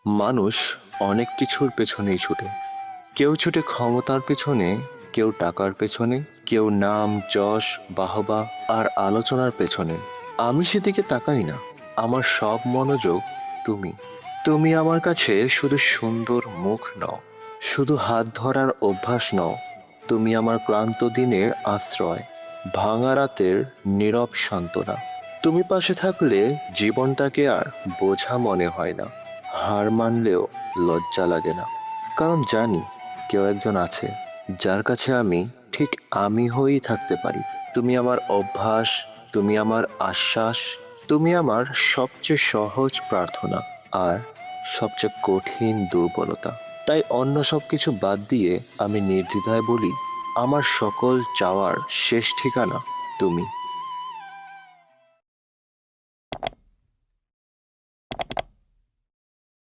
মানুষ অনেক কিছুর পেছনেই ছুটে। কেউ ছুটে ক্ষমতার পেছনে, কেউ টাকার পেছনে, কেউ নাম, যশ, বাহবা আর আলোচনার পেছনে। আমি সেদিকে তাকাই না। আমার সব মনোযোগ তুমি। তুমি আমার কাছে শুধু সুন্দর মুখ নও, শুধু হাত ধরার অভ্যাস নও। তুমি আমার ক্লান্ত দিনের আশ্রয়, ভাঙা রাতের নীরব সান্ত্বনা। তুমি পাশে থাকলে জীবনটাকে আর বোঝা মনে হয় না। হার মানলেও লজ্জা লাগে না, কারণ জানি কেউ একজন আছে যার কাছে আমি ঠিক আমি হয়েই থাকতে পারি। তুমি আমার অভ্যাস, তুমি আমার আশ্বাস, তুমি আমার সবচেয়ে সহজ প্রার্থনা আর সবচেয়ে কঠিন দুর্বলতা। তাই অন্য সব কিছু বাদ দিয়ে আমি নির্দ্বিধায় বলি, আমার সকল চাওয়ার শেষ ঠিকানা তুমি।